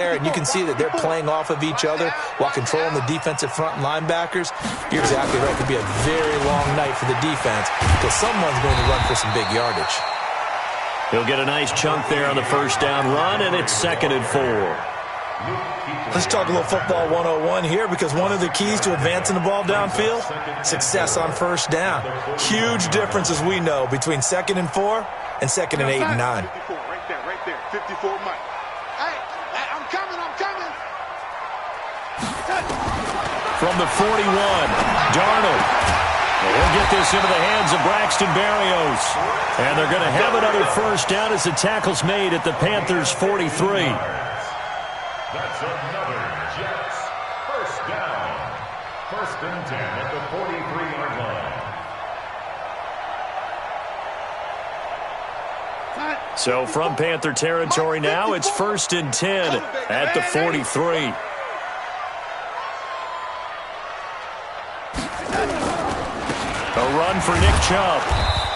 And you can see that they're playing off of each other while controlling the defensive front and linebackers. You're exactly right. It could be a very long night for the defense because someone's going to run for some big yardage. He'll get a nice chunk there on the first down run, and it's 2nd and 4. Let's talk a little football 101 here because one of the keys to advancing the ball downfield, success on first down. Huge difference, as we know, between 2nd and 4 and 2nd and 8 and 9. Right there, 54 Mike. I'm coming. From the 41, Darnold. He'll get this into the hands of Braxton Berrios. And they're going to have another first down as the tackle's made at the Panthers' 43. That's another Jets first down. 1st and 10 at the 43-yard line. So from Panther territory now, it's 1st and 10 at the 43. A run for Nick Chubb.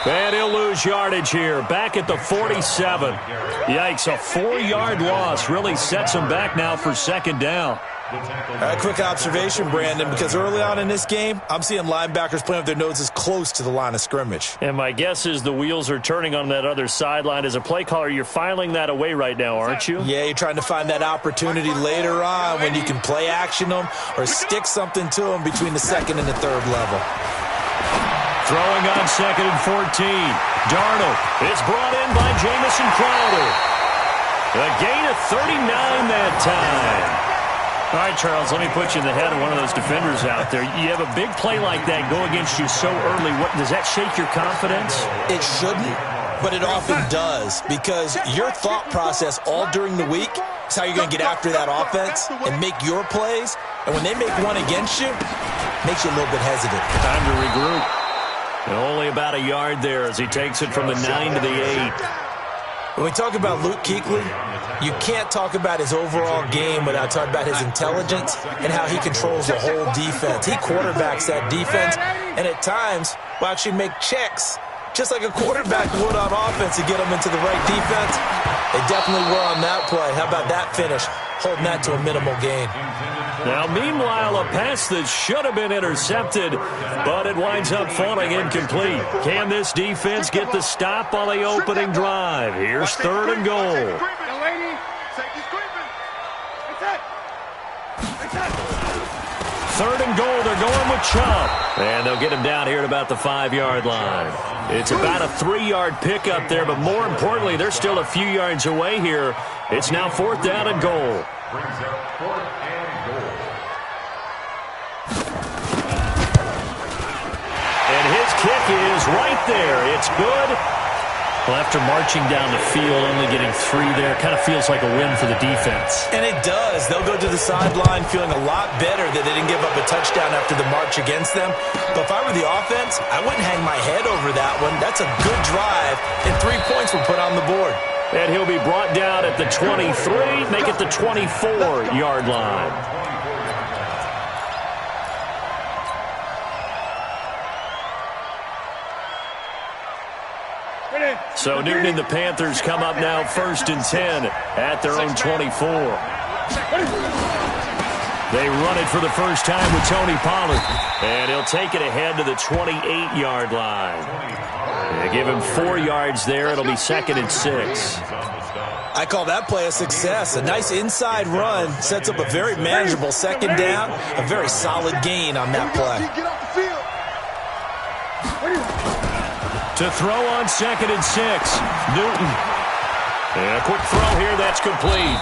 And he'll lose yardage here. Back at the 47. Yikes, a 4-yard loss really sets him back now for 2nd down. A quick observation, Brandon, because early on in this game, I'm seeing linebackers playing with their noses close to the line of scrimmage. And my guess is the wheels are turning on that other sideline. As a play caller, you're filing that away right now, aren't you? Yeah, you're trying to find that opportunity later on when you can play action them or stick something to them between the 2nd and the 3rd level. Throwing on 2nd and 14. Darnold. It's brought in by Jamison Crowder. A gain of 39 that time. All right, Charles, let me put you in the head of one of those defenders out there. You have a big play like that go against you so early. Does that shake your confidence? It shouldn't, but it often does because your thought process all during the week is how you're going to get after that offense and make your plays. And when they make one against you, it makes you a little bit hesitant. Time to regroup. And only about a yard there as he takes it from the 9 to the 8. When we talk about Luke Kuechly, you can't talk about his overall game without talking about his intelligence and how he controls the whole defense. He quarterbacks that defense and at times will actually make checks just like a quarterback would on offense to get them into the right defense. They definitely were on that play. How about that finish? Holding that to a minimal gain. Now, meanwhile, a pass that should have been intercepted, but it winds up falling incomplete. Can this defense get the stop on the opening drive? Here's 3rd and goal. 3rd and goal, they're going with Chubb. And they'll get him down here at about the 5-yard line. It's about a 3-yard pickup there, but more importantly, they're still a few yards away here. It's now 4th down and goal. Brings up 4th and goal. And his kick is right there. It's good. Well, after marching down the field, only getting 3 there, kind of feels like a win for the defense. And it does. They'll go to the sideline feeling a lot better that they didn't give up a touchdown after the march against them. But if I were the offense, I wouldn't hang my head over that one. That's a good drive, and 3 points were put on the board. And he'll be brought down at the 23, make it the 24-yard line. So Newton and the Panthers come up now 1st and 10 at their own 24. They run it for the first time with Tony Pollard. And he'll take it ahead to the 28-yard line. They give him 4 yards there. It'll be 2nd and 6. I call that play a success. A nice inside run sets up a very manageable 2nd down. A very solid gain on that play. To throw on 2nd and 6, Newton. And a quick throw here, that's complete.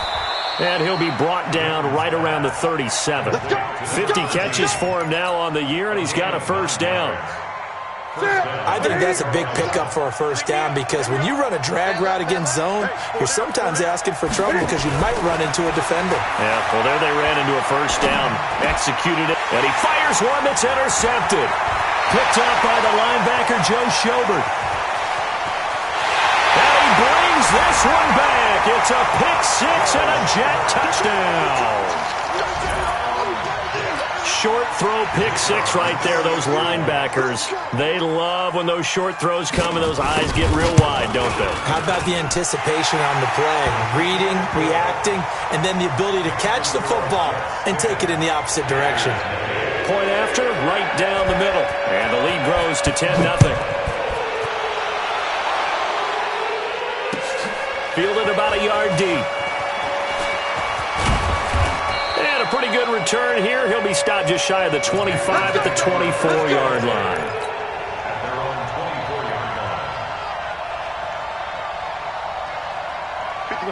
And he'll be brought down right around the 37. 50 catches for him now on the year, and he's got a first down. I think that's a big pickup for a first down because when you run a drag route against zone, you're sometimes asking for trouble because you might run into a defender. Yeah, well, there they ran into a first down, executed it, and he fires one that's intercepted. Picked up by the linebacker, Joe Schobert. And he brings this one back. It's a pick 6 and a Jet touchdown. short throw pick six right there, those linebackers. They love when those short throws come and those eyes get real wide, don't they? How about the anticipation on the play? Reading, reacting, and then the ability to catch the football and take it in the opposite direction. Point after, right down the middle. And the lead grows to 10-0. Fielded about a yard deep. And a pretty good return here. He'll be stopped just shy of the 25 at the 24-yard line.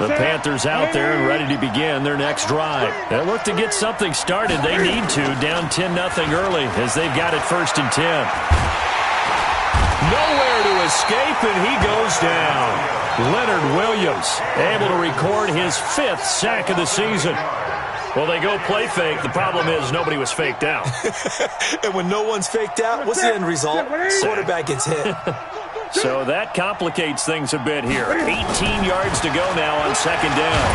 The Panthers out there and ready to begin their next drive. They'll look to get something started. They need to, down 10-0 early as they've got it 1st and 10. Nowhere to escape, and he goes down. Leonard Williams able to record his 5th sack of the season. Well, they go play fake. The problem is nobody was faked out. And when no one's faked out, what's the end result? Quarterback gets hit. So that complicates things a bit here. 18 yards to go now on 2nd down.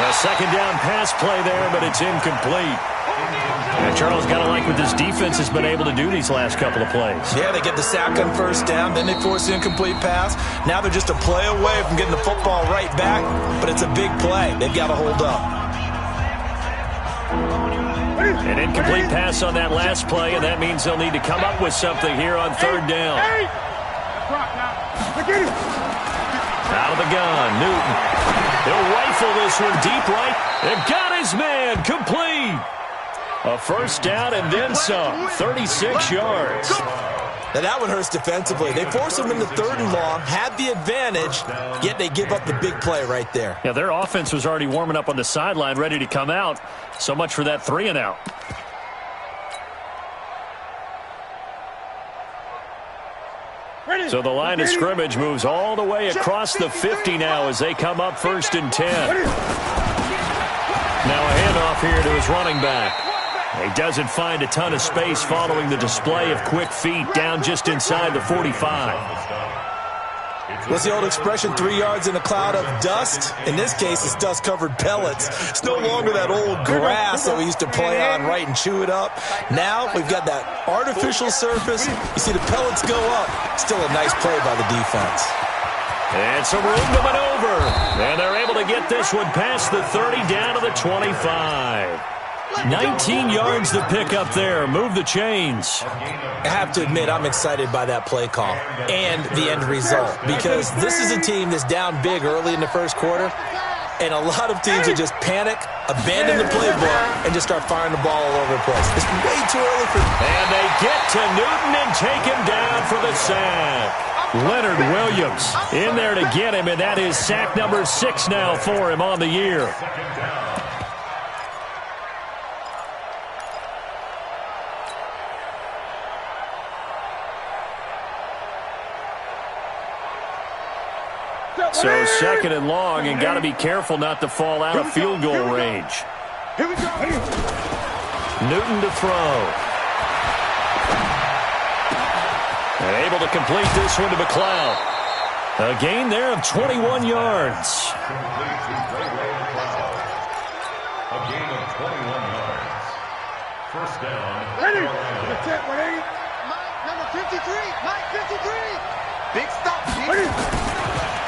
A 2nd down pass play there, but it's incomplete. And Charles, got to like what this defense has been able to do these last couple of plays. Yeah, they get the sack on 1st down, then they force the incomplete pass. Now they're just a play away from getting the football right back, but it's a big play. They've got to hold up. An incomplete pass on that last play, and that means they'll need to come up with something here on 3rd down. Out of the gun, Newton. He'll rifle this one deep right. They've got his man, complete. A 1st down and then some, 36 yards. Now that one hurts defensively. They force him into 3rd and long, had the advantage, yet they give up the big play right there. Yeah, their offense was already warming up on the sideline, ready to come out. So much for that 3 and out. So the line of scrimmage moves all the way across the 50 now as they come up 1st and 10. Now a handoff here to his running back. He doesn't find a ton of space following the display of quick feet down just inside the 45. What's the old expression, 3 yards in a cloud of dust? In this case, it's dust-covered pellets. It's no longer that old grass that we used to play on, right, and chew it up. Now we've got that artificial surface. You see the pellets go up. Still a nice play by the defense. And some room to maneuver. And they're able to get this one past the 30 down to the 25. 19 yards to pick up there. Move the chains. I have to admit, I'm excited by that play call and the end result, because this is a team that's down big early in the 1st quarter, and a lot of teams will just panic, abandon the playbook, and just start firing the ball all over the place. It's way too early for... And they get to Newton and take him down for the sack. Leonard Williams in there to get him, and that is sack number 6 now for him on the year. So 2nd and long, and got to be careful not to fall out of field goal range. Newton to throw. And able to complete this one to McLeod. A gain there of 21 yards. A gain of 21 yards. 1st down. Ready? Number 53. Mike 53. Big stop. Ready?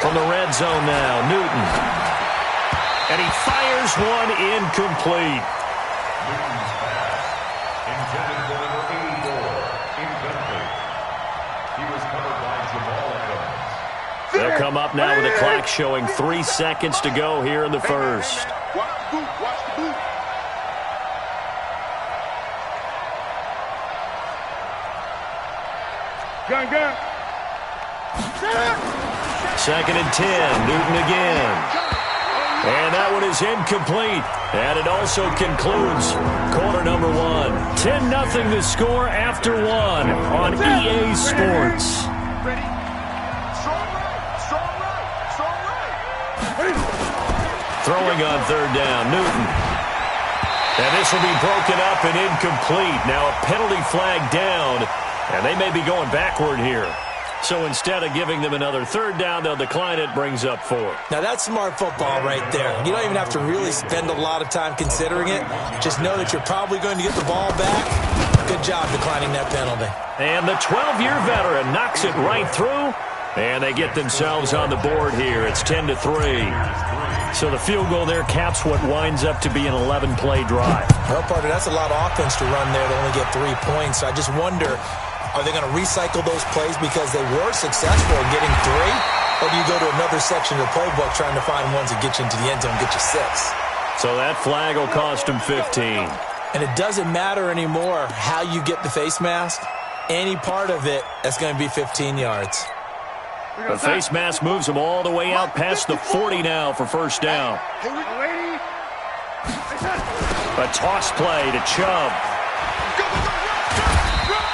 From the red zone now, Newton. And he fires one incomplete. Newton's pass. Intended for number 84. Incomplete. He was covered by Jamal Adams. They'll come up now with the clock showing 3 seconds to go here in the 1st. Watch the boot. Watch the boot. Gun. 2nd and 10, Newton again. And that one is incomplete. And it also concludes quarter number 1. 10-0 the score after 1 on EA Sports. Ready? Strong right. Throwing on 3rd down, Newton. And this will be broken up and incomplete. Now a penalty flag down, and they may be going backward here. So instead of giving them another third down, they'll decline it, brings up 4. Now, that's smart football right there. You don't even have to really spend a lot of time considering it. Just know that you're probably going to get the ball back. Good job declining that penalty. And the 12-year veteran knocks it right through, and they get themselves on the board here. It's 10-3. So the field goal there caps what winds up to be an 11-play drive. Well, partner, that's a lot of offense to run there to only get 3 points. So I just wonder, are they going to recycle those plays because they were successful in getting 3? Or do you go to another section of the playbook trying to find ones that get you into the end zone and get you 6? So that flag will cost them 15. And it doesn't matter anymore how you get the face mask. Any part of it, that's going to be 15 yards. The face mask moves them all the way out past the 40 now for first down. A toss play to Chubb.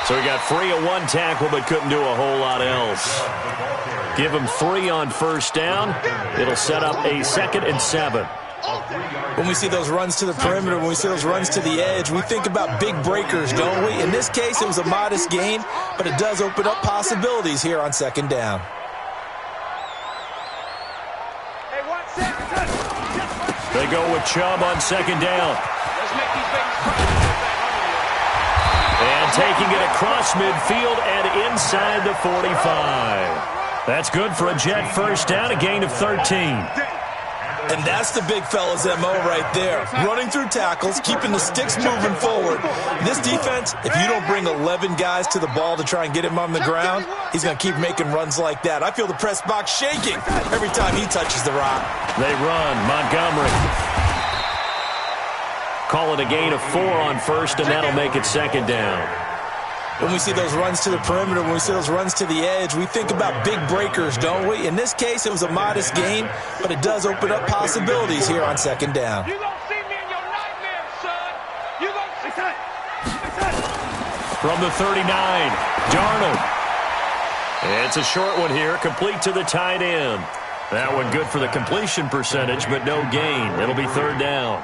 So he got free of 1 tackle but couldn't do a whole lot else. Give him 3 on first down. It'll set up a 2nd and 7. When we see those runs to the perimeter, when we see those runs to the edge, we think about big breakers, don't we? In this case, it was a modest gain, but it does open up possibilities here on 2nd down. They go with Chubb on 2nd down. And taking it across midfield and inside the 45. That's good for a Jet first down, a gain of 13. And that's the big fella's MO right there. Running through tackles, keeping the sticks moving forward. This defense, if you don't bring 11 guys to the ball to try and get him on the ground, he's going to keep making runs like that. I feel the press box shaking every time he touches the rock. They run. Montgomery. Call it a gain of 4 on first, and that'll make it 2nd down. When we see those runs to the perimeter, when we see those runs to the edge, we think about big breakers, don't we? In this case, it was a modest gain, but it does open up possibilities here on 2nd down. You gonna see me in your nightmares, son. You gonna see. From the 39, Darnold. It's a short one here, complete to the tight end. That one good for the completion percentage, but no gain. It'll be 3rd down.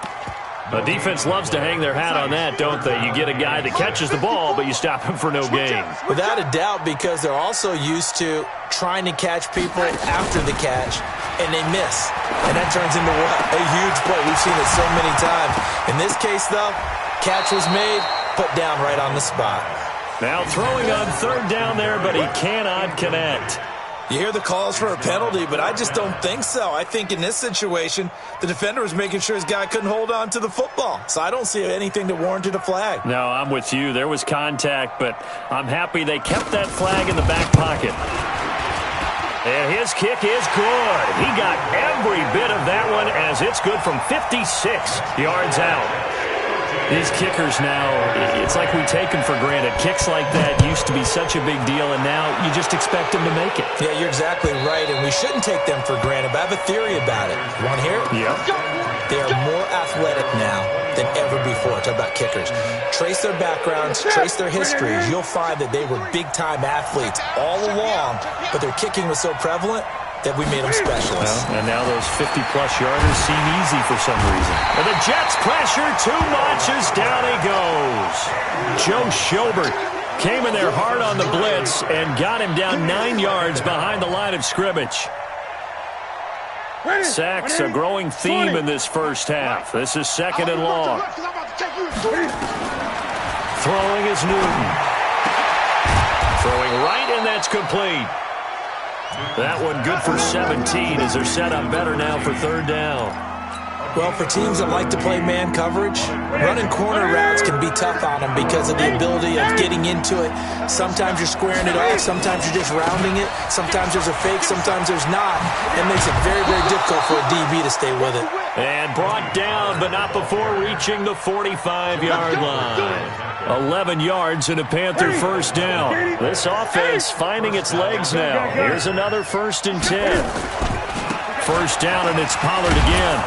The defense loves to hang their hat on that, don't they? You get a guy that catches the ball, but you stop him for no gain. Without a doubt, because they're also used to trying to catch people after the catch, and they miss. And that turns into what? A huge play. We've seen it so many times. In this case, though, catch was made, put down right on the spot. Now throwing on 3rd down there, but he cannot connect. You hear the calls for a penalty, but I just don't think so. I think in this situation, the defender was making sure his guy couldn't hold on to the football. So I don't see anything that warranted a flag. No, I'm with you. There was contact, but I'm happy they kept that flag in the back pocket. And his kick is good. He got every bit of that one as it's good from 56 yards out. These kickers now, it's like we take them for granted. Kicks like that used to be such a big deal, and now you just expect them to make it. Yeah, you're exactly right, and we shouldn't take them for granted, but I have a theory about it. You want to hear it? Yep. They are more athletic now than ever before. Talk about kickers. Trace their backgrounds, trace their histories. You'll find that they were big-time athletes all along, but their kicking was so prevalent that we made them specialists. Well, and now those 50-plus yarders seem easy for some reason. And the Jets pressure too much as down he goes. Joe Schobert came in there hard on the blitz and got him down 9 yards behind the line of scrimmage. Sacks a growing theme in this first half. This is 2nd and long. Throwing is Newton. Throwing right, and that's complete. That one good for 17 as they're set up better now for 3rd down. Well, for teams that like to play man coverage, running corner routes can be tough on them because of the ability of getting into it. Sometimes you're squaring it off. Sometimes you're just rounding it. Sometimes there's a fake. Sometimes there's not. It makes it very, very difficult for a DB to stay with it. And brought down, but not before reaching the 45-yard line. 11 yards and a Panther first down. This offense finding its legs now. Here's another 1st and 10. First down, and it's Pollard again.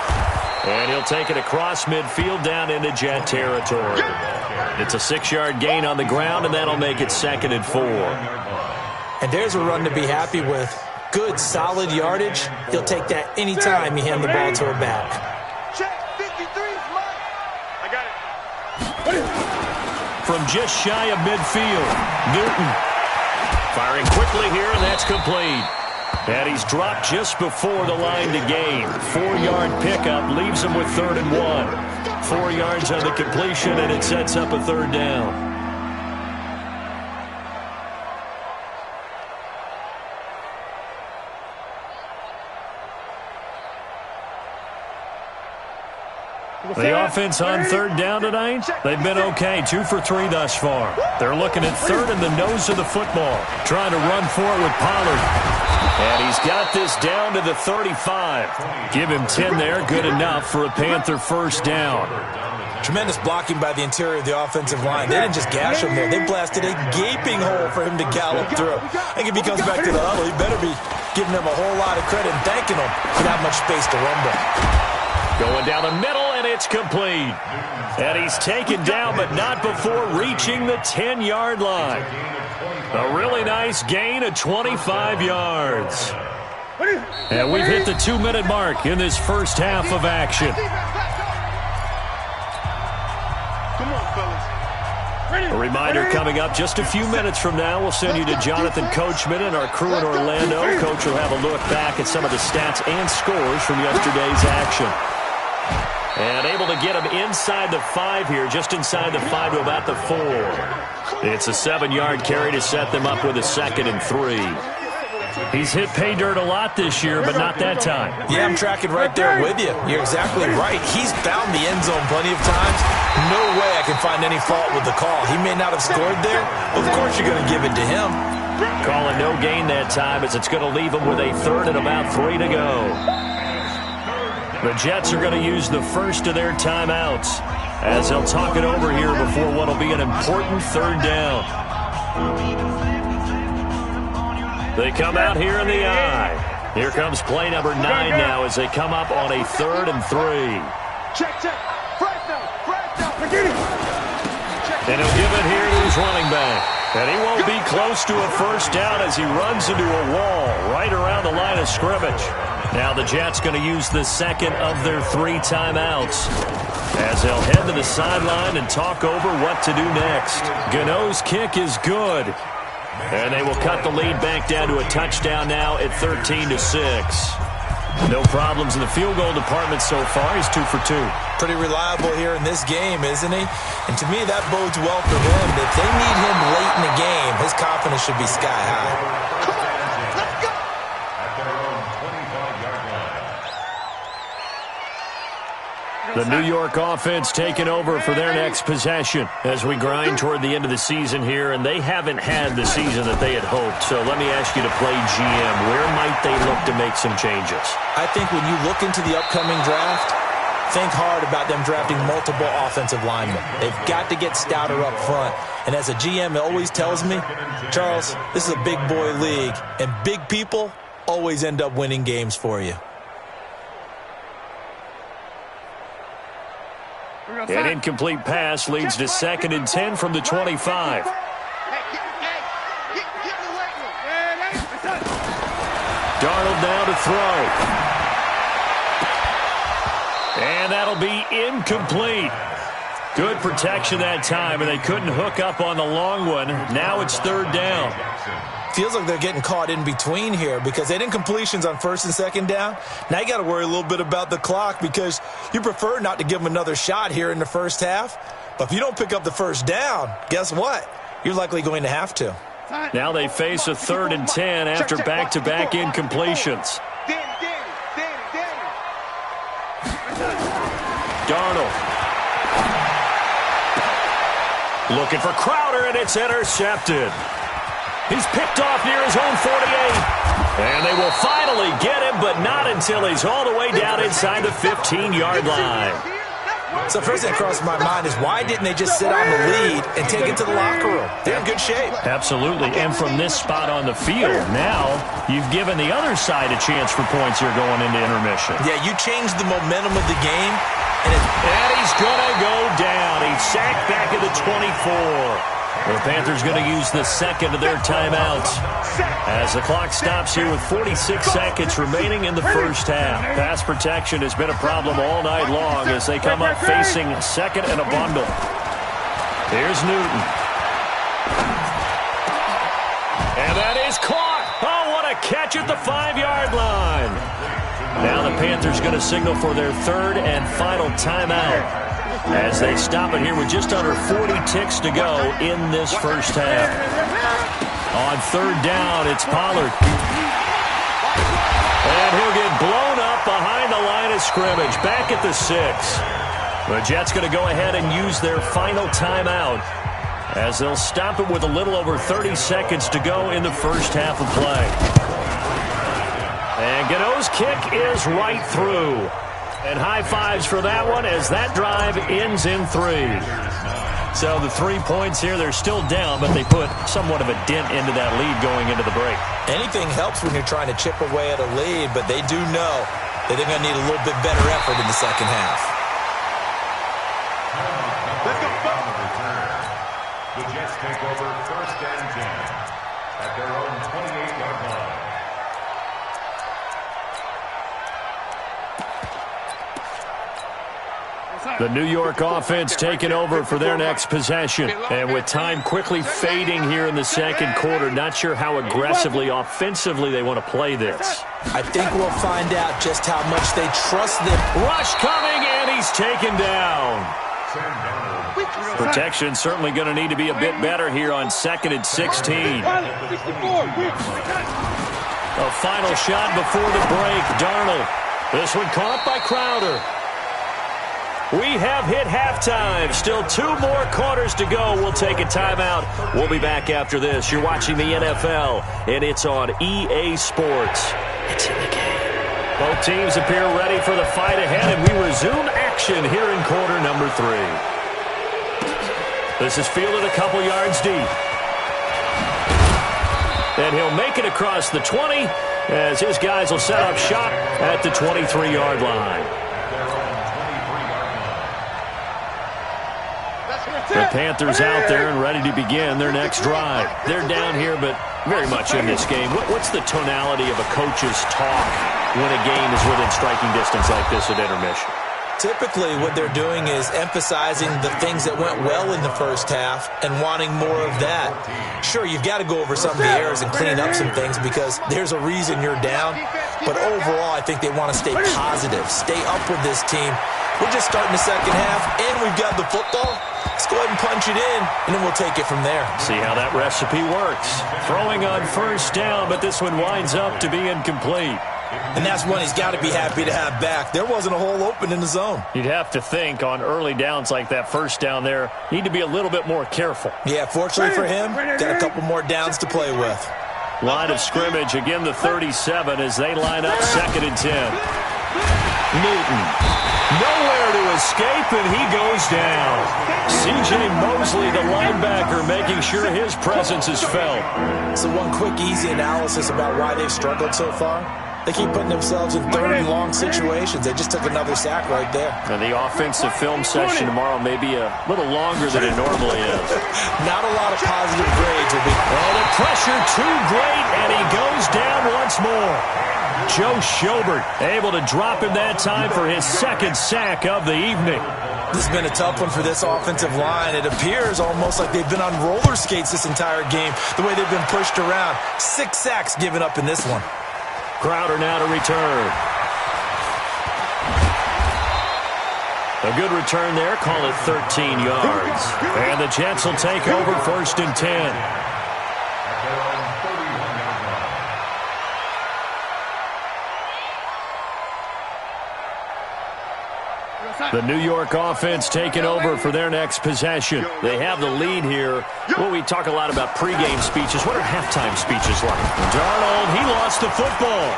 And he'll take it across midfield down into Jet territory. It's a 6-yard gain on the ground, and that'll make it 2nd and 4. And there's a run to be happy with. Good, solid yardage. He'll take that anytime you hand the ball to a back. Check 53, Mike. I got it. From just shy of midfield, Newton. Firing quickly here, and that's complete. And he's dropped just before the line to gain. 4-yard pickup leaves him with 3rd and 1. 4 yards on the completion, and it sets up a 3rd down. The offense on 3rd down tonight, they've been okay. 2 for 3 thus far. They're looking at 3rd in the nose of the football. Trying to run for it with Pollard. And he's got this down to the 35. Give him 10 there. Good enough for a Panther 1st down. Tremendous blocking by the interior of the offensive line. They didn't just gash him there. They blasted a gaping hole for him to gallop through. I think if he comes back to the huddle, he better be giving them a whole lot of credit and thanking them for that much space to rumble. Going down the middle, and it's complete. And he's taken down, but not before reaching the 10-yard line. A really nice gain of 25 yards. And we've hit the 2-minute mark in this first half of action. A reminder coming up just a few minutes from now. We'll send you to Jonathan Coachman and our crew in Orlando. Coach will have a look back at some of the stats and scores from yesterday's action. And able to get him inside the 5 here, just inside the 5 to about the 4. It's a 7-yard carry to set them up with a 2nd and 3. He's hit pay dirt a lot this year, but not that time. Yeah, I'm tracking right there with you. You're exactly right. He's found the end zone plenty of times. No way I can find any fault with the call. He may not have scored there. Of course you're going to give it to him. Calling no gain that time as it's going to leave him with a 3rd and about 3 to go. The Jets are going to use the first of their timeouts as they'll talk it over here before what will be an important 3rd down. They come out here in the eye. Here comes play number 9 now as they come up on a 3rd and 3. Check. And he'll give it here to his running back. And he won't be close to a 1st down as he runs into a wall right around the line of scrimmage. Now the Jets going to use the 2nd of their 3 timeouts as they'll head to the sideline and talk over what to do next. Gano's kick is good. And they will cut the lead back down to a touchdown now at 13-6. No problems in the field goal department so far. He's 2 for 2. Pretty reliable here in this game, isn't he? And to me, that bodes well for them. If they need him late in the game, his confidence should be sky high. The New York offense taking over for their next possession as we grind toward the end of the season here, and they haven't had the season that they had hoped. So let me ask you to play GM. Where might they look to make some changes? I think when you look into the upcoming draft, think hard about them drafting multiple offensive linemen. They've got to get stouter up front. And as a GM, it always tells me, Charles, this is a big boy league, and big people always end up winning games for you. An incomplete pass leads to 2nd and 10 from the 25. Darnold now to throw. And that'll be incomplete. Good protection that time, and they couldn't hook up on the long one. Now it's 3rd down. Feels like they're getting caught in between here because they had incompletions on 1st and 2nd down. Now you got to worry a little bit about the clock because you prefer not to give them another shot here in the first half. But if you don't pick up the 1st down, guess what? You're likely going to have to. Now they face a 3rd and 10 after back-to-back incompletions. Darnold. Looking for Crowder, and it's intercepted. He's picked off near his own 48. And they will finally get him, but not until he's all the way down inside the 15-yard line. So first thing that crosses my mind is why didn't they just sit on the lead and take it to the locker room? They're in good shape. Absolutely. And from this spot on the field, now you've given the other side a chance for points here going into intermission. Yeah, you changed the momentum of the game. And he's going to go down. He's sacked back at the 24. The Panthers going to use the 2nd of their timeouts as the clock stops here with 46 seconds remaining in the first half. Pass protection has been a problem all night long as they come up facing 2nd and a bundle. Here's Newton. And that is caught. Oh, what a catch at the 5-yard line. Now the Panthers going to signal for their third and final timeout as they stop it here with just under 40 ticks to go in this first half. On third down, it's Pollard. And he'll get blown up behind the line of scrimmage, back at the 6. The Jets going to go ahead and use their final timeout as they'll stop it with a little over 30 seconds to go in the first half of play. And Gano's kick is right through. And high fives for that one as that drive ends in 3. So the 3 points here, they're still down, but they put somewhat of a dent into that lead going into the break. Anything helps when you're trying to chip away at a lead, but they do know that they're going to need a little bit better effort in the second half. The Jets take over first and 10 at their own 28-yard line. The New York offense taking over for their next possession. And with time quickly fading here in the second quarter, not sure how aggressively, offensively they want to play this. I think we'll find out just how much they trust them. Rush coming, and he's taken down. Protection certainly going to need to be a bit better here on 2nd and 16. A final shot before the break. Darnold. This one caught by Crowder. We have hit halftime. Still 2 more quarters to go. We'll take a timeout. We'll be back after this. You're watching the NFL, and it's on EA Sports. It's in the game. Both teams appear ready for the fight ahead, and we resume action here in quarter number 3. This is fielded a couple yards deep. And he'll make it across the 20 as his guys will set up shop at the 23-yard line. The Panthers out there and ready to begin their next drive. They're down here, but very much in this game. What's the tonality of a coach's talk when a game is within striking distance like this at intermission? Typically, what they're doing is emphasizing the things that went well in the first half and wanting more of that. Sure, you've got to go over some of the errors and clean up some things because there's a reason you're down. But overall, I think they want to stay positive, stay up with this team. We're just starting the second half, and we've got the football. Let's go ahead and punch it in, and then we'll take it from there. See how that recipe works. Throwing on first down, but this one winds up to be incomplete. And that's one he's got to be happy to have back. There wasn't a hole open in the zone. You'd have to think on early downs like that first down there, need to be a little bit more careful. Yeah, fortunately for him, got a couple more downs to play with. Line of scrimmage, again the 37 as they line up 2nd and 10. Newton, nowhere to escape, and he goes down. C.J. Mosley, the linebacker, making sure his presence is felt. So one quick, easy analysis about why they've struggled so far. They keep putting themselves in 3rd and long situations. They just took another sack right there. And the offensive film session tomorrow may be a little longer than it normally is. Not a lot of positive grades will be. Oh, the pressure too great, and he goes down once more. Joe Schobert able to drop him that time for his 2nd sack of the evening. This has been a tough one for this offensive line. It appears almost like they've been on roller skates this entire game, the way they've been pushed around. 6 sacks given up in this one. Crowder now to return. A good return there. Call it 13 yards. And the Jets will take over 1st and 10. The New York offense taking over for their next possession. They have the lead here. Well, we talk a lot about pregame speeches. What are halftime speeches like? Darnold, he lost the football.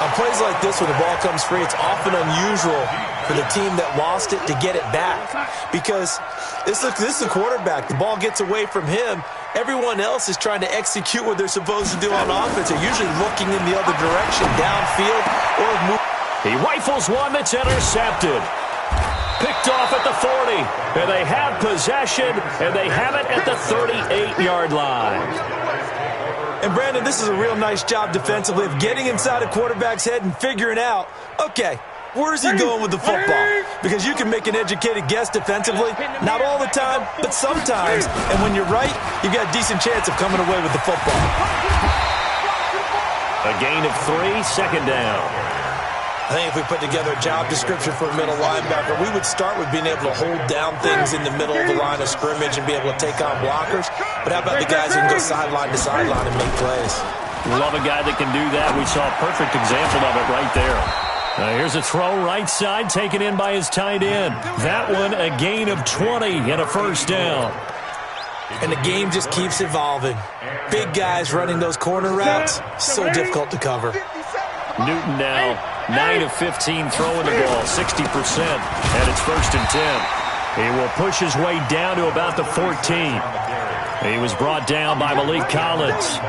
On plays like this where the ball comes free, it's often unusual for the team that lost it to get it back. Because this is the quarterback. The ball gets away from him. Everyone else is trying to execute what they're supposed to do on offense. They're usually looking in the other direction, downfield, or move. He rifles one that's intercepted. Picked off at the 40. And they have possession, and they have it at the 38-yard line. And, Brandon, this is a real nice job defensively of getting inside a quarterback's head and figuring out, okay, Where's he going with the football? Because you can make an educated guess defensively. Not all the time, but sometimes. And when you're right, you've got a decent chance of coming away with the football. A gain of 3, second down. I think if we put together a job description for a middle linebacker, we would start with being able to hold down things in the middle of the line of scrimmage and be able to take on blockers. But how about the guys who can go sideline to sideline and make plays? Love a guy that can do that. We saw a perfect example of it right there. Here's a throw right side, taken in by his tight end. That one, a gain of 20 and a first down. And the game just keeps evolving. Big guys running those corner routes, so difficult to cover. Newton now 9 of 15 throwing the ball, 60%, and it's 1st and 10. He will push his way down to about the 14. He was brought down by Malik Collins.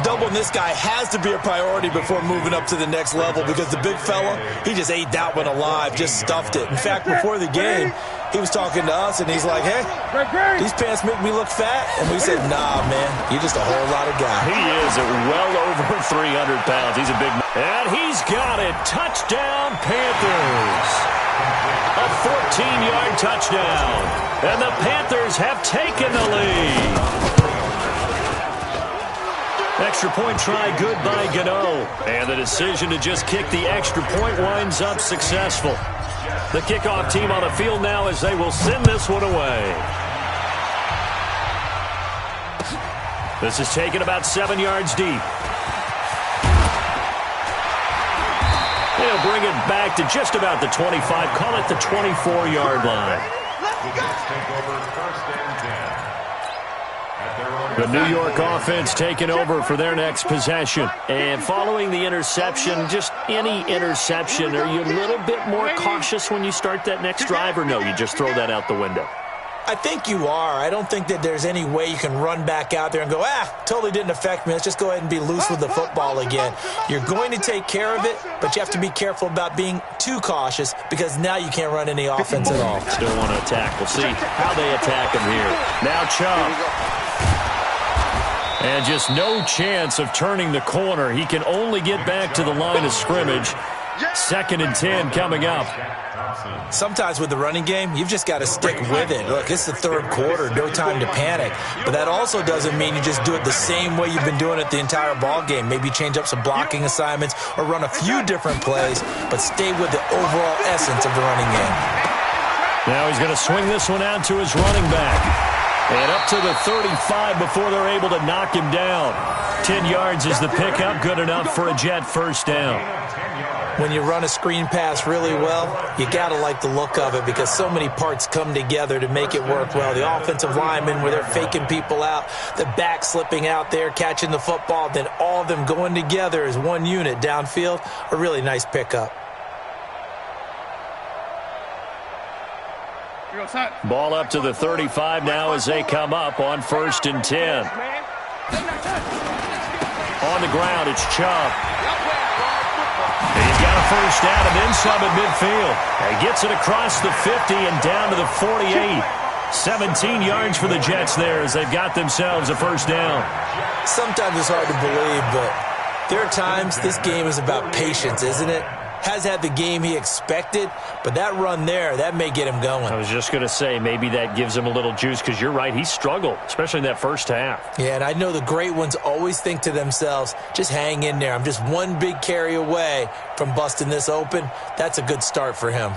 Doubling this guy has to be a priority before moving up to the next level because the big fella, he just ate that one alive, just stuffed it. In fact, before the game, he was talking to us, and he's like, hey, these pants make me look fat. And we said, nah, man, you're just a whole lot of guy. He is at well over 300 pounds. He's a big man. And he's got it. Touchdown, Panthers. A 14-yard touchdown. And the Panthers have taken the lead. Extra point try good by Gano. And the decision to just kick the extra point winds up successful. The kickoff team on the field now as they will send this one away. This is taken about 7 yards deep. They'll bring it back to just about the 25. Call it the 24-yard line. The New York offense taking over for their next possession. And following the interception, just any interception, are you a little bit more cautious when you start that next drive, or no, you just throw that out the window? I think you are. I don't think that there's any way you can run back out there and go, totally didn't affect me. Let's just go ahead and be loose with the football again. You're going to take care of it, but you have to be careful about being too cautious because now you can't run any offense at all. Still want to attack. We'll see how they attack him here. Now Chubb. And just no chance of turning the corner. He can only get back to the line of scrimmage. 2nd and 10 coming up. Sometimes with the running game, you've just got to stick with it. Look, it's the 3rd quarter, no time to panic. But that also doesn't mean you just do it the same way you've been doing it the entire ball game. Maybe change up some blocking assignments or run a few different plays, but stay with the overall essence of the running game. Now he's going to swing this one out to his running back. And up to the 35 before they're able to knock him down. 10 yards is the pickup, good enough for a Jet first down. When you run a screen pass really well, you got to like the look of it because so many parts come together to make it work well. The offensive linemen, where they're faking people out, the back slipping out there, catching the football, then all of them going together as one unit downfield, a really nice pickup. Ball up to the 35 now as they come up on 1st and 10. On the ground, it's Chubb. He's got a first down and then some at midfield. He gets it across the 50 and down to the 48. 17 yards for the Jets there as they've got themselves a first down. Sometimes it's hard to believe, but there are times this game is about patience, isn't it? Has had the game he expected, but that run there, that may get him going. I was just going to say, maybe that gives him a little juice because you're right, he struggled, especially in that first half. Yeah, and I know the great ones always think to themselves, just hang in there. I'm just one big carry away from busting this open. That's a good start for him.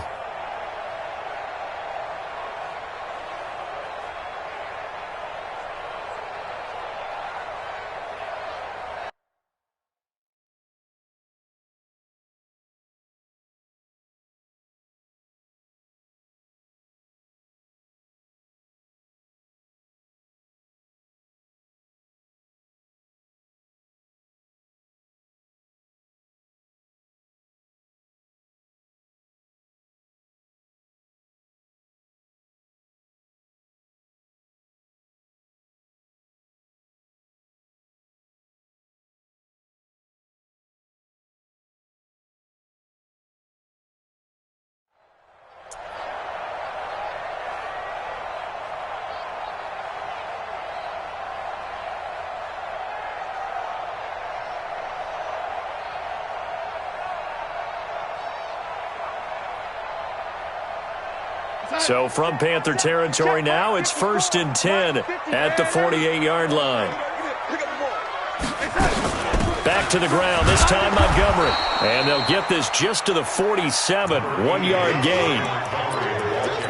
So from Panther territory now, it's 1st and 10 at the 48-yard line. Back to the ground, this time Montgomery. And they'll get this just to the 47, 1-yard gain.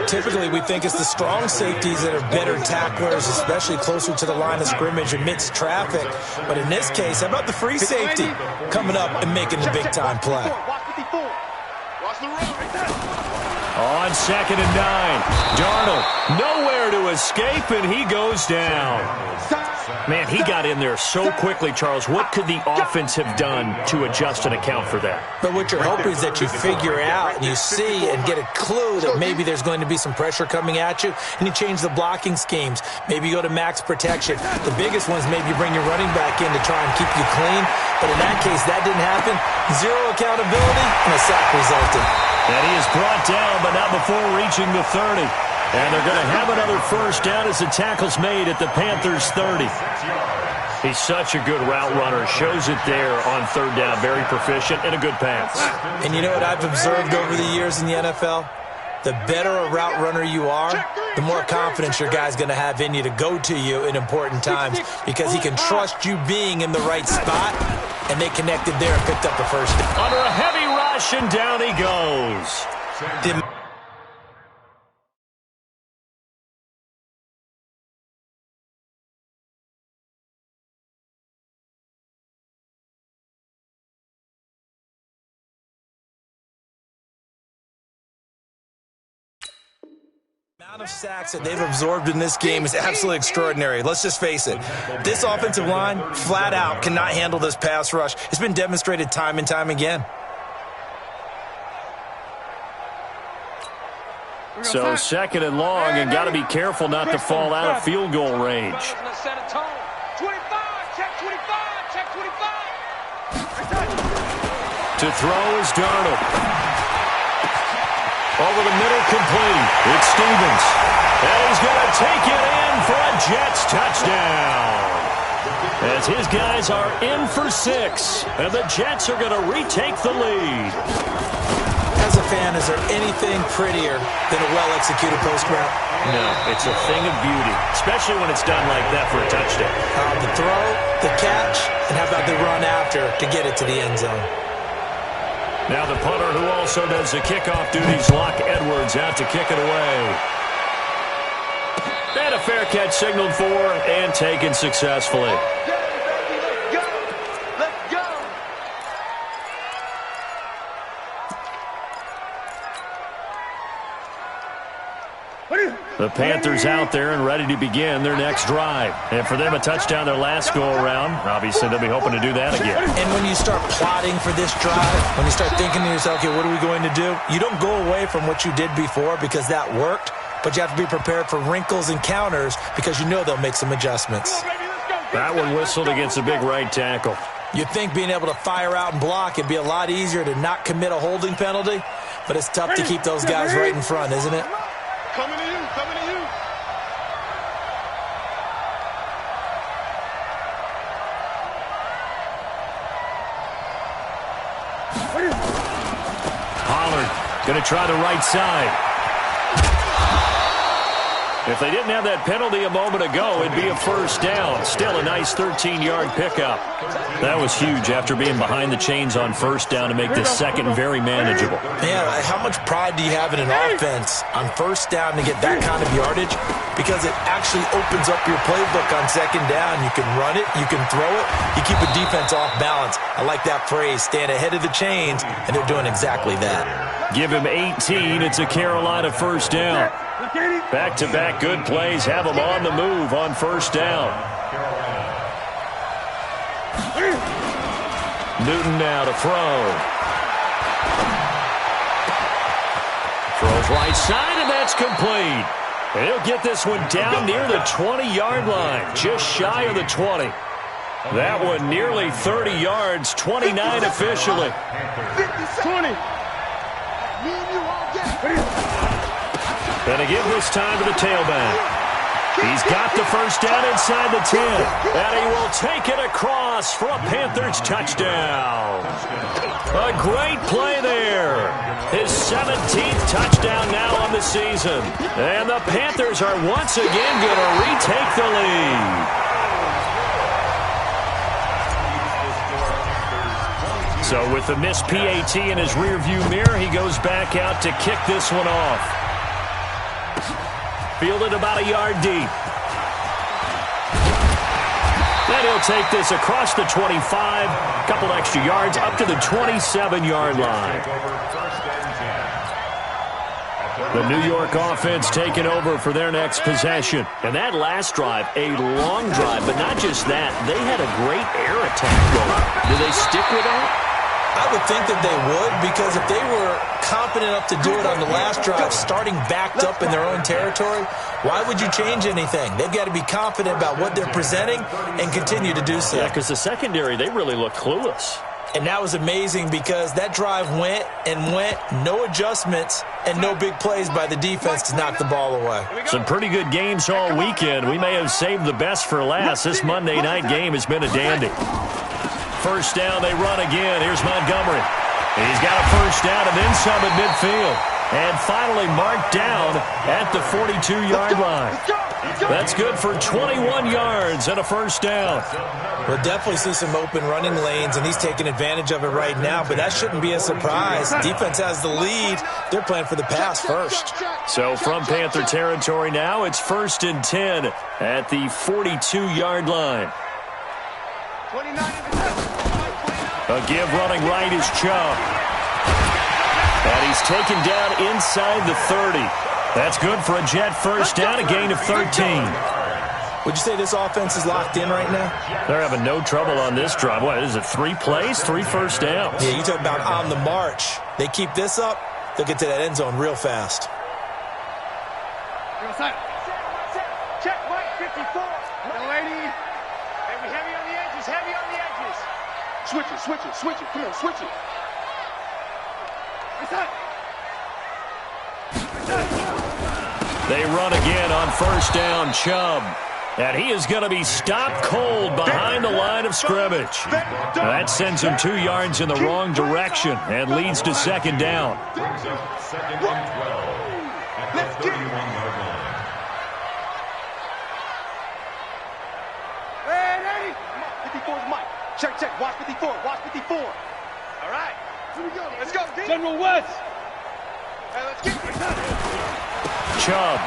Typically, we think it's the strong safeties that are better tacklers, especially closer to the line of scrimmage amidst traffic. But in this case, how about the free safety coming up and making the big-time play? On 2nd and 9, Darnold nowhere to escape, and he goes down. Man, he got in there so quickly, Charles. What could the offense have done to adjust and account for that? But what you're hoping is that you figure out and you see and get a clue that maybe there's going to be some pressure coming at you, and you change the blocking schemes. Maybe you go to max protection. The biggest ones, maybe you bring your running back in to try and keep you clean. But in that case, that didn't happen. Zero accountability, and a sack resulted. And he is brought down, but not before reaching the 30. And they're going to have another first down as the tackle's made at the Panthers' 30. He's such a good route runner. Shows it there on 3rd down. Very proficient and a good pass. And you know what I've observed over the years in the NFL? The better a route runner you are, the more confidence your guy's going to have in you to go to you in important times because he can trust you being in the right spot, and they connected there and picked up the first down. Under a heavy rush, and down he goes. The amount of sacks that they've absorbed in this game is absolutely extraordinary. Let's just face it. This offensive line, flat out, cannot handle this pass rush. It's been demonstrated time and time again. So 2nd and long, and got to be careful not to fall out of field goal range. 25, check 25, check 25. To throw is Darnold. Over the middle, complete. It's Stevens. And he's going to take it in for a Jets touchdown. As his guys are in for 6. And the Jets are going to retake the lead. As a fan, is there anything prettier than a well-executed post route? No, it's a thing of beauty, especially when it's done like that for a touchdown. The throw, the catch, and how about the run after to get it to the end zone? Now the punter who also does the kickoff duties, Locke Edwards, out to kick it away. And a fair catch signaled for and taken successfully. The Panthers out there and ready to begin their next drive. And for them, a touchdown their last go-around. Obviously, they'll be hoping to do that again. And when you start plotting for this drive, when you start thinking to yourself, okay, what are we going to do? You don't go away from what you did before because that worked, but you have to be prepared for wrinkles and counters because you know they'll make some adjustments. That one whistled against a big right tackle. You'd think being able to fire out and block it'd be a lot easier to not commit a holding penalty, but it's tough to keep those guys right in front, isn't it? Coming to you, coming to you. Pollard going to try the right side. If they didn't have that penalty a moment ago, it'd be a first down. Still a nice 13-yard pickup. That was huge after being behind the chains on first down to make this second very manageable. Man, how much pride do you have in an offense on first down to get that kind of yardage? Because it actually opens up your playbook on second down. You can run it, you can throw it, you keep a defense off balance. I like that phrase, stand ahead of the chains, and they're doing exactly that. Give him 18. It's a Carolina first down. Back-to-back good plays have them on the move on first down. Newton now to throw. Throws right side, and that's complete. And he'll get this one down near the 20-yard line, just shy of the 20. That one nearly 30 yards, 29 officially. 20. And again this time to the tailback. He's got the first down inside the 10. And he will take it across for a Panthers touchdown. A great play there. His 17th touchdown now on the season. And the Panthers are once again going to retake the lead. So with the missed PAT in his rearview mirror, he goes back out to kick this one off. Fielded about a yard deep. Then he'll take this across the 25, a couple extra yards, up to the 27-yard line. The New York offense taking over for their next possession. And that last drive, a long drive, but not just that. They had a great air attack going. Do they stick with that? I would think that they would, because if they were confident enough to do it on the last drive, starting backed up in their own territory, why would you change anything? They've got to be confident about what they're presenting and continue to do so. Yeah, because the secondary, they really look clueless. And that was amazing because that drive went and went, no adjustments, and no big plays by the defense to knock the ball away. Some pretty good games all weekend. We may have saved the best for last. This Monday night game has been a dandy. First down, they run again. Here's Montgomery. He's got a first down and then some at midfield. And finally marked down at the 42-yard line. That's good for 21 yards and a first down. We'll definitely see some open running lanes, and he's taking advantage of it right now, but that shouldn't be a surprise. Defense has the lead. They're playing for the pass first. So from Panther territory now, it's 1st and 10 at the 42-yard line. A give running right is Chubb. And he's taken down inside the 30. That's good for a Jet first down, a gain of 13. Would you say this offense is locked in right now? They're having no trouble on this drive. What is it, 3 plays, 3 first downs? Yeah, you talk about on the march. They keep this up, they'll get to that end zone real fast. Check, Mike, 54. No, lady. Heavy on the edges, heavy on the edges. Switch it, switch it, switch it. Come on, switch it. They run again on first down, Chubb. And he is going to be stopped cold behind the line of scrimmage. That sends him 2 yards in the wrong direction and leads to second down. Second and 12 at the 31-yard line. Ready? 54 is Mike. Check, check. Watch 54. Watch 54. All right. Here we go. Let's go, General West. Hey, let's get it. Chubb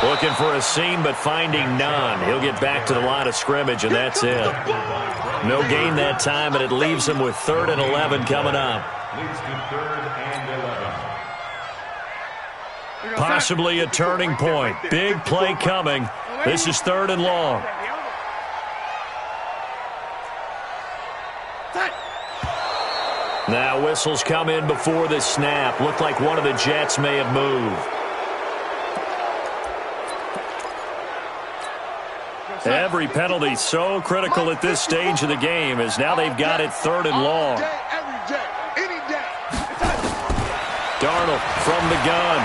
looking for a seam, but finding none. He'll get back to the line of scrimmage, and that's it. No gain that time, and it leaves him with 3rd and 11 coming up. Leads to 3rd and 11. Possibly a turning point. Big play coming. This is 3rd and long. Now whistles come in before the snap. Looked like one of the Jets may have moved. Every penalty so critical at this stage of the game, as now they've got it 3rd and long. Every day, any day. Darnold from the gun.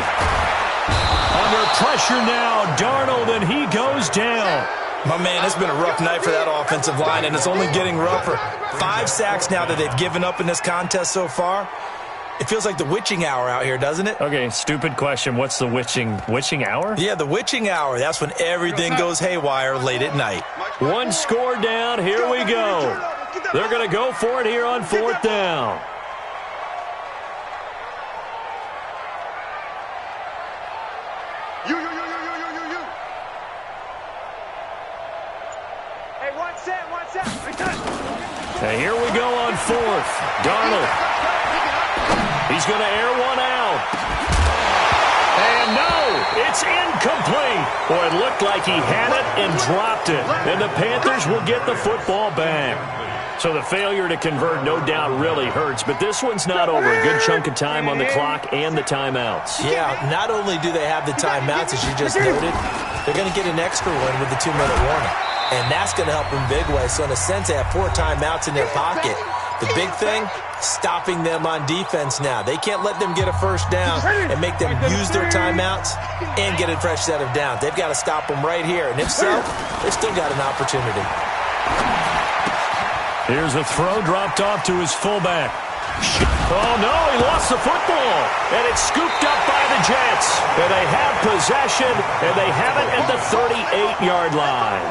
Under pressure now, Darnold, and he goes down. My man, it's been a rough night for that offensive line, and it's only getting rougher. 5 sacks now that they've given up in this contest so far. It feels like the witching hour out here, doesn't it? Okay, stupid question. What's the witching hour? Yeah, the witching hour. That's when everything goes haywire late at night. 1 score down. Here we go. They're going to go for it here on 4th down. You. Hey, one set. And here we go on 4th. Darnold. He's going to air one out. And no, it's incomplete. Boy, it looked like he had it and dropped it. And the Panthers will get the football back. So the failure to convert no doubt really hurts, but this one's not over. A good chunk of time on the clock and the timeouts. Yeah, not only do they have the timeouts, as you just noted, they're going to get an extra one with the 2-minute warning. And that's going to help in big ways. So in a sense, they have 4 timeouts in their pocket. The big thing, stopping them on defense now. They can't let them get a first down and make them use their timeouts and get a fresh set of downs. They've got to stop them right here. And if so, they've still got an opportunity. Here's a throw dropped off to his fullback. Oh, no, he lost the football. And it's scooped up by the Jets. And they have possession, and they have it at the 38-yard line.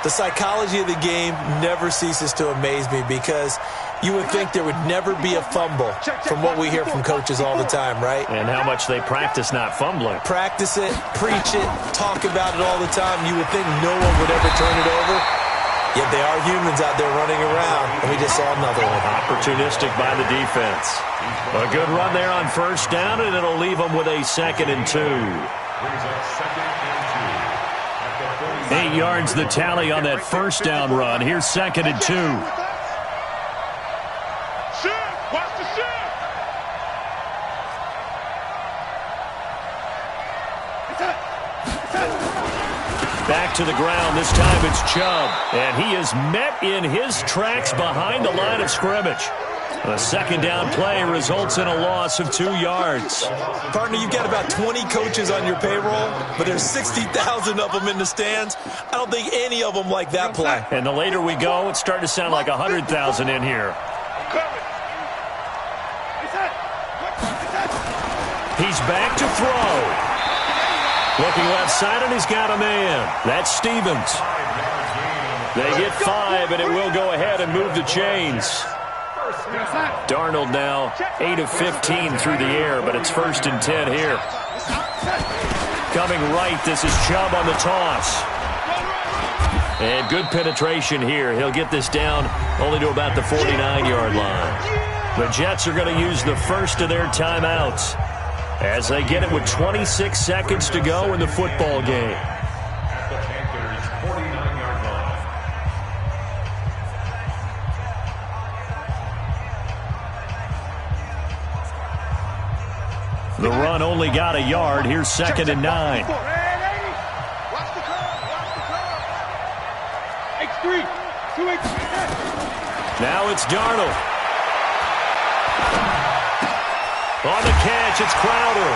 The psychology of the game never ceases to amaze me because you would think there would never be a fumble from what we hear from coaches all the time, right? And how much they practice not fumbling. Practice it, preach it, talk about it all the time. You would think no one would ever turn it over. Yet they are humans out there running around, and we just saw another one. Opportunistic by the defense. A good run there on first down, and it'll leave them with a 2nd and 2. 8 yards the tally on that first down run. Here's 2nd and 2. Watch the shift. Back to the ground. This time it's Chubb. And he is met in his tracks behind the line of scrimmage. A 2nd down play results in a loss of 2 yards. Partner, you've got about 20 coaches on your payroll, but there's 60,000 of them in the stands. I don't think any of them like that play. And the later we go, it's starting to sound like 100,000 in here. He's back to throw. Looking left side, and he's got a man. That's Stevens. They get 5, and it will go ahead and move the chains. Darnold now 8 of 15 through the air, but it's 1st and 10 here. Coming right, this is Chubb on the toss. And good penetration here. He'll get this down only to about the 49-yard line. The Jets are going to use the first of their timeouts as they get it with 26 seconds to go in the football game. The run only got a yard. Here's 2nd and 9. Watch the curve. X3. 2 Now it's Darnold. On the catch, it's Crowder.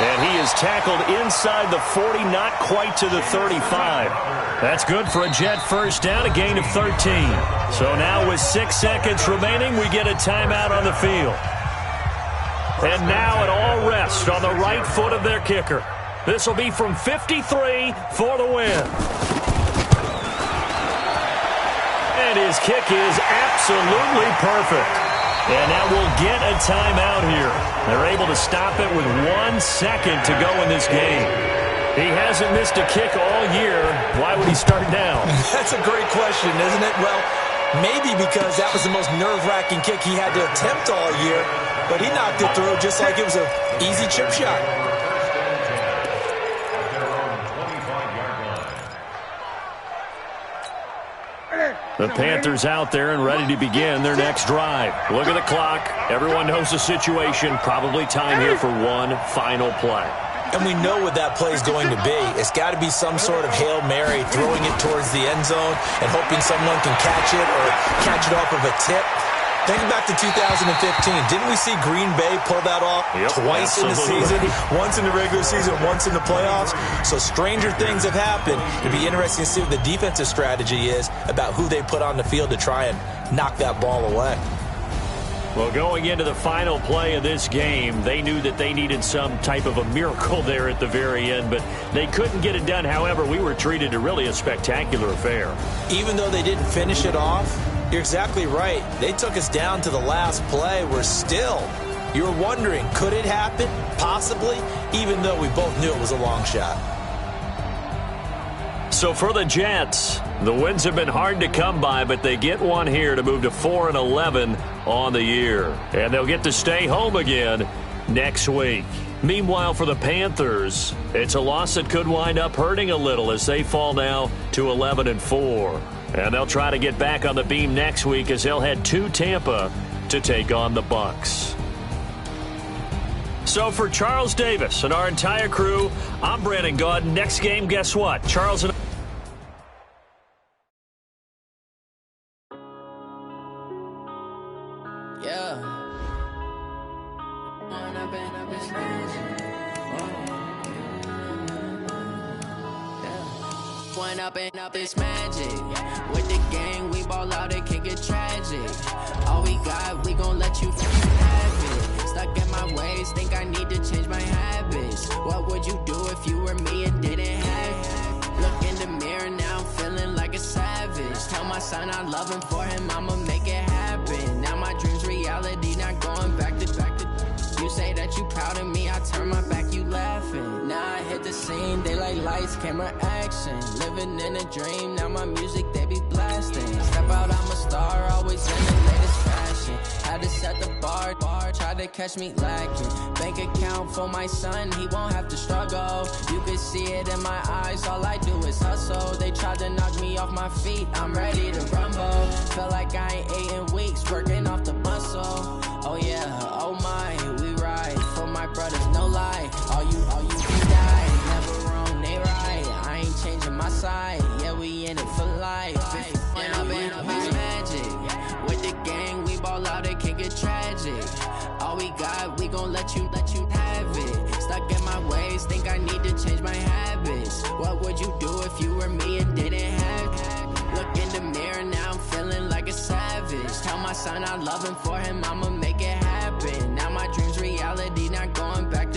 And he is tackled inside the 40, not quite to the 35. That's good for a Jet first down, a gain of 13. So now with 6 seconds remaining, we get a timeout on the field. And now it all rests on the right foot of their kicker. This will be from 53 for the win. And his kick is absolutely perfect. And that will get a timeout here. They're able to stop it with 1 second to go in this game. He hasn't missed a kick all year. Why would he start now? That's a great question, isn't it? Well, maybe because that was the most nerve-wracking kick he had to attempt all year, but he knocked it through just like it was an easy chip shot. The Panthers out there and ready to begin their next drive. Look at the clock. Everyone knows the situation. Probably time here for one final play. And we know what that play is going to be. It's got to be some sort of Hail Mary, throwing it towards the end zone and hoping someone can catch it or catch it off of a tip. Think back to 2015. Didn't we see Green Bay pull that off twice in the season? Once in the regular season, once in the playoffs. So stranger things have happened. It'd be interesting to see what the defensive strategy is about who they put on the field to try and knock that ball away. Well, going into the final play of this game, they knew that they needed some type of a miracle there at the very end, but they couldn't get it done. However, we were treated to really a spectacular affair. Even though they didn't finish it off, you're exactly right. They took us down to the last play. We're still, you're wondering, could it happen? Possibly, even though we both knew it was a long shot. So for the Jets, the wins have been hard to come by, but they get one here to move to 4-11 on the year. And they'll get to stay home again next week. Meanwhile, for the Panthers, it's a loss that could wind up hurting a little as they fall now to 11-4. And they'll try to get back on the beam next week as they'll head to Tampa to take on the Bucs. So for Charles Davis and our entire crew, I'm Brandon Gaud. Next game, guess what? Charles and Up and up, it's magic. With the gang, we ball out, it can get tragic. All we got, we gon' let you have it. Stuck in my ways, think I need to change my habits. What would you do if you were me and didn't have it? Look in the mirror now, I'm feeling like a savage. Tell my son I love him, for him I'ma make it happen. Now my dream's reality, not going back to. You say that you proud of me, I turn my back, you laughing. Now I hit the scene, they like lights, camera, action. Living in a dream, now my music, they be blasting. Step out, I'm a star, always in the latest fashion. Had to set the bar, tried to catch me lacking. Bank account for my son, he won't have to struggle. You can see it in my eyes, all I do is hustle. They tried to knock me off my feet, I'm ready to rumble. Felt like I ain't ate in weeks, working off the muscle. Oh yeah, oh my, we ride for my brothers, no lie. All you can die, never wrong, they right. I ain't changing my side, yeah, we in it for life. And I've been magic with the gang, we ball out, it can get tragic. All we got, we gon' let you have it. Stuck in my ways, think I need to change my habits. What would you do if you were me and didn't have it? Look in the mirror now, I'm feeling like a savage. Tell my son I love him, for him I'ma make it happen. Now my dream's reality, not going back to.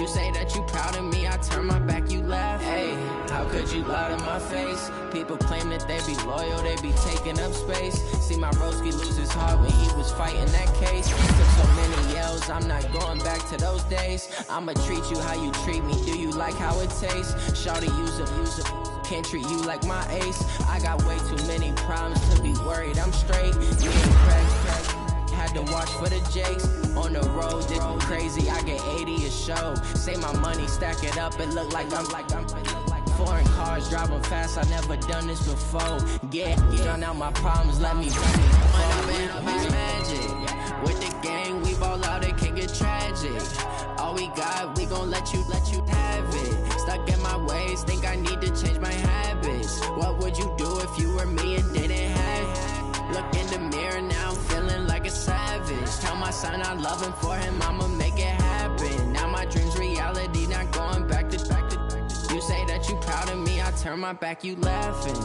You say that you proud of me, I turn my back, you laugh. Hey, how could you lie to my face? People claim that they be loyal, they be taking up space. See my broski lose his heart when he was fighting that case. Took so many yells, I'm not going back to those days. I'ma treat you how you treat me, do you like how it tastes? Shawty, use up, can't treat you like my ace. I got way too many problems to be worried, I'm straight. Me and Craig had to watch for the jakes. On the road, this crazy, I get 80 a show. Say my money, stack it up, it look like I'm foreign cars, driving fast, I never done this before. Drown out my problems, let me magic. With the gang, we ball out, it can get tragic. All we got, we gon' let you have it. Stuck in my ways, think I need to change my habits. What would you do if you were me and didn't have it? Look in the mirror now, I'm feeling like a savage. Tell my son I love him, for him I'ma make it happen. Now my dream's reality, not going back to. You say that you proud of me, I turn my back, you laughing.